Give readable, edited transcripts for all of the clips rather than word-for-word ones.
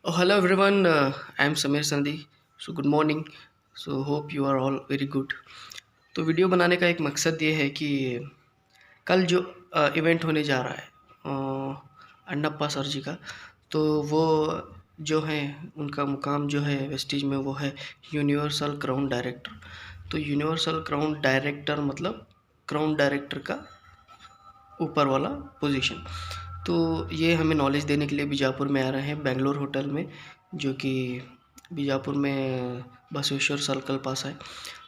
Oh, hello everyone. I am Samir Sandhi. So good morning. So hope you are all very good. तो video बनाने का एक मकसद ये है कि कल जो इवेंट होने जा रहा है अन्नप्पा सर जी का, तो वो जो है उनका मुकाम जो है वेस्टीज में वो है यूनिवर्सल क्राउन डायरेक्टर। तो यूनिवर्सल क्राउन डायरेक्टर मतलब क्राउन डायरेक्टर का ऊपर वाला पोजीशन। तो ये हमें नॉलेज देने के लिए बीजापुर में आ रहे हैं, बेंगलोर होटल में, जो कि बीजापुर में बसवेश्वर सर्कल पास है।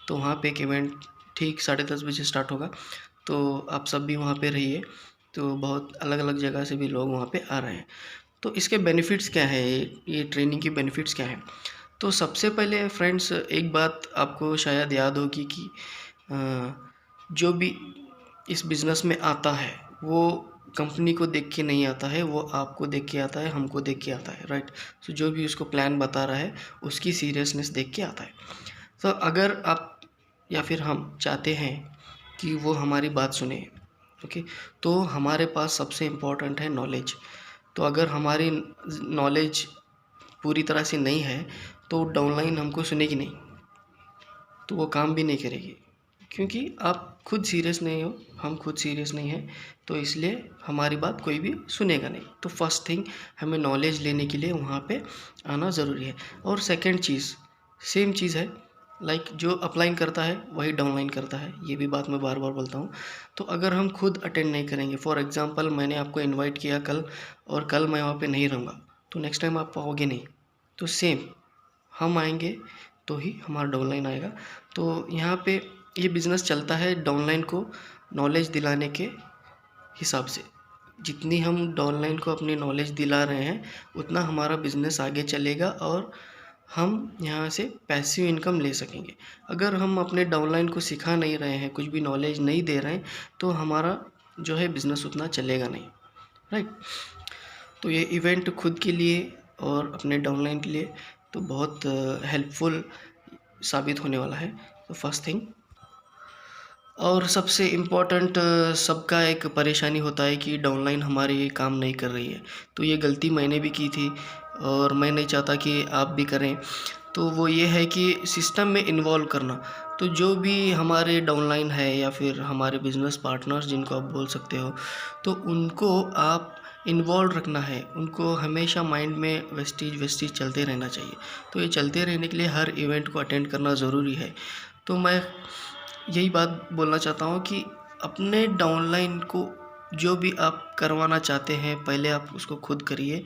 तो वहाँ पे एक इवेंट ठीक 10:30 बजे स्टार्ट होगा। तो आप सब भी वहाँ पे रहिए। तो बहुत अलग अलग जगह से भी लोग वहाँ पे आ रहे हैं। तो इसके बेनिफिट्स क्या है, ये ट्रेनिंग की बेनिफिट्स क्या हैं? तो सबसे पहले फ्रेंड्स एक बात आपको शायद याद होगी कि जो भी इस बिज़नेस में आता है वो कंपनी को देख के नहीं आता है, वो आपको देख के आता है, हमको देख के आता है, राइट? तो जो भी उसको प्लान बता रहा है उसकी सीरियसनेस देख के आता है। तो अगर आप या फिर हम चाहते हैं कि वो हमारी बात सुने, ओके, तो हमारे पास सबसे इम्पोर्टेंट है नॉलेज। तो अगर हमारी नॉलेज पूरी तरह से नहीं है तो डाउनलाइन हमको सुनेगी नहीं, तो वो काम भी नहीं करेगी, क्योंकि आप खुद सीरियस नहीं हो, हम खुद सीरियस नहीं हैं। तो इसलिए हमारी बात कोई भी सुनेगा नहीं। तो फर्स्ट थिंग, हमें नॉलेज लेने के लिए वहाँ पे आना ज़रूरी है। और सेकंड चीज़, सेम चीज़ है, लाइक जो अपलाइन करता है वही डाउनलाइन करता है, ये भी बात मैं बार बार बोलता हूँ। तो अगर हम खुद अटेंड नहीं करेंगे, फॉर एग्ज़ाम्पल मैंने आपको इन्वाइट किया कल और कल मैं वहाँ पे नहीं रहूँगा, तो नेक्स्ट टाइम आप आओगे नहीं। तो सेम, हम आएंगे तो ही हमारा डाउनलाइन आएगा। तो यहाँ पे ये बिज़नेस चलता है डाउनलाइन को नॉलेज दिलाने के हिसाब से। जितनी हम डाउनलाइन को अपनी नॉलेज दिला रहे हैं उतना हमारा बिज़नेस आगे चलेगा और हम यहाँ से पैसिव इनकम ले सकेंगे। अगर हम अपने डाउनलाइन को सिखा नहीं रहे हैं, कुछ भी नॉलेज नहीं दे रहे हैं, तो हमारा जो है बिज़नेस उतना चलेगा नहीं, राइट? तो ये इवेंट खुद के लिए और अपने डाउनलाइन के लिए तो बहुत हेल्पफुल साबित होने वाला है। तो फर्स्ट थिंग, और सबसे इम्पोर्टेंट, सबका एक परेशानी होता है कि डाउनलाइन हमारी ये काम नहीं कर रही है। तो ये गलती मैंने भी की थी और मैं नहीं चाहता कि आप भी करें। तो वो ये है कि सिस्टम में इन्वॉल्व करना। तो जो भी हमारे डाउनलाइन है या फिर हमारे बिजनेस पार्टनर्स जिनको आप बोल सकते हो, तो उनको आप इन्वॉल्व रखना है। उनको हमेशा माइंड में वेस्टीज वेस्टीज चलते रहना चाहिए। तो ये चलते रहने के लिए हर इवेंट को अटेंड करना ज़रूरी है। तो मैं यही बात बोलना चाहता हूँ कि अपने डाउनलाइन को जो भी आप करवाना चाहते हैं पहले आप उसको खुद करिए,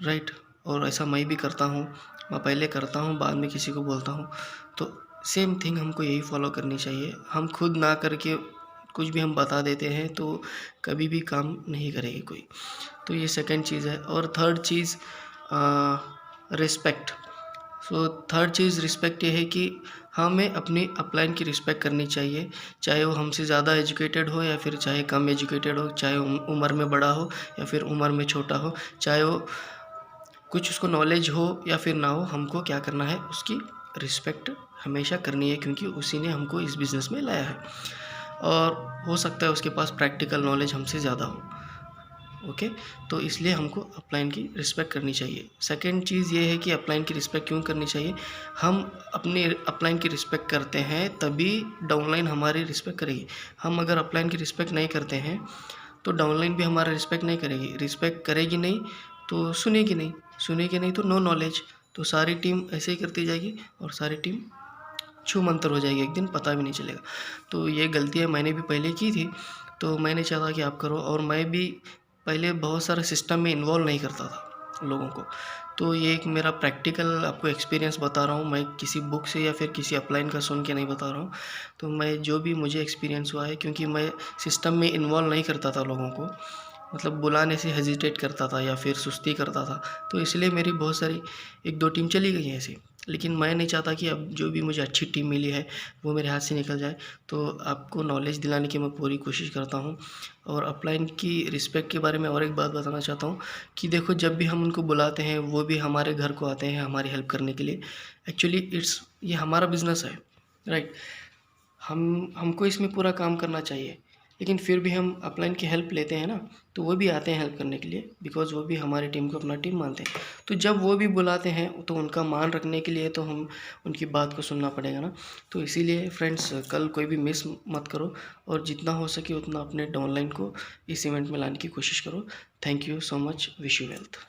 राइट? और ऐसा मैं भी करता हूँ, मैं पहले करता हूँ बाद में किसी को बोलता हूँ। तो सेम थिंग हमको यही फॉलो करनी चाहिए। हम खुद ना करके कुछ भी हम बता देते हैं तो कभी भी काम नहीं करेगी कोई। तो ये सेकंड चीज़ है। और थर्ड चीज़, रिस्पेक्ट। सो थर्ड चीज़ रिस्पेक्ट ये है कि हमें अपनी अपलाइन की रिस्पेक्ट करनी चाहिए, चाहे वो हमसे ज़्यादा एजुकेटेड हो या फिर चाहे कम एजुकेटेड हो, चाहे उम्र में बड़ा हो या फिर उम्र में छोटा हो, चाहे वो कुछ उसको नॉलेज हो या फिर ना हो, हमको क्या करना है, उसकी रिस्पेक्ट हमेशा करनी है, क्योंकि उसी ने हमको इस बिज़नेस में लाया है। और हो सकता है उसके पास प्रैक्टिकल नॉलेज हमसे ज़्यादा हो, ओके। तो इसलिए हमको अपलाइन की रिस्पेक्ट करनी चाहिए। सेकंड चीज़ ये है कि अपलाइन की रिस्पेक्ट क्यों करनी चाहिए? हम अपने अपलाइन की रिस्पेक्ट करते हैं तभी डाउनलाइन हमारी रिस्पेक्ट करेगी। हम अगर अपलाइन की रिस्पेक्ट नहीं करते हैं तो डाउनलाइन भी हमारा रिस्पेक्ट नहीं करेगी। रिस्पेक्ट करेगी नहीं तो सुनेगी नहीं, सुनेगी नहीं तो नो नॉलेज। तो सारी टीम ऐसे ही करती जाएगी और सारी टीम छू मंतर हो जाएगी, एक दिन पता भी नहीं चलेगा। तो ये गलतियाँ मैंने भी पहले की थी, तो मैं नहीं चाहता कि आप करो। और मैं भी पहले बहुत सारे सिस्टम में इन्वॉल्व नहीं करता था लोगों को। तो ये एक मेरा प्रैक्टिकल आपको एक्सपीरियंस बता रहा हूँ, मैं किसी बुक से या फिर किसी अपलाइन का सुन के नहीं बता रहा हूँ। तो मैं जो भी मुझे एक्सपीरियंस हुआ है, क्योंकि मैं सिस्टम में इन्वॉल्व नहीं करता था लोगों को, मतलब बुलाने से हेजिटेट करता था या फिर सुस्ती करता था, तो इसलिए मेरी बहुत सारी 1-2 टीम चली गई हैं ऐसे। लेकिन मैं नहीं चाहता कि अब जो भी मुझे अच्छी टीम मिली है वो मेरे हाथ से निकल जाए। तो आपको नॉलेज दिलाने की मैं पूरी कोशिश करता हूँ। और अपलाइन की रिस्पेक्ट के बारे में और एक बात बताना चाहता हूँ कि देखो, जब भी हम उनको बुलाते हैं वो भी हमारे घर को आते हैं हमारी हेल्प करने के लिए। एक्चुअली ये हमारा बिजनेस है, राइट? हमको इसमें पूरा काम करना चाहिए। लेकिन फिर भी हम अपलाइन की हेल्प लेते हैं ना, तो वो भी आते हैं हेल्प करने के लिए, बिकॉज़ वो भी हमारी टीम को अपना टीम मानते हैं। तो जब वो भी बुलाते हैं तो उनका मान रखने के लिए तो हम उनकी बात को सुनना पड़ेगा ना। तो इसीलिए फ्रेंड्स कल कोई भी मिस मत करो, और जितना हो सके उतना अपने डाउनलाइन को इस इवेंट में लाने की कोशिश करो। Thank you so much, wish you health.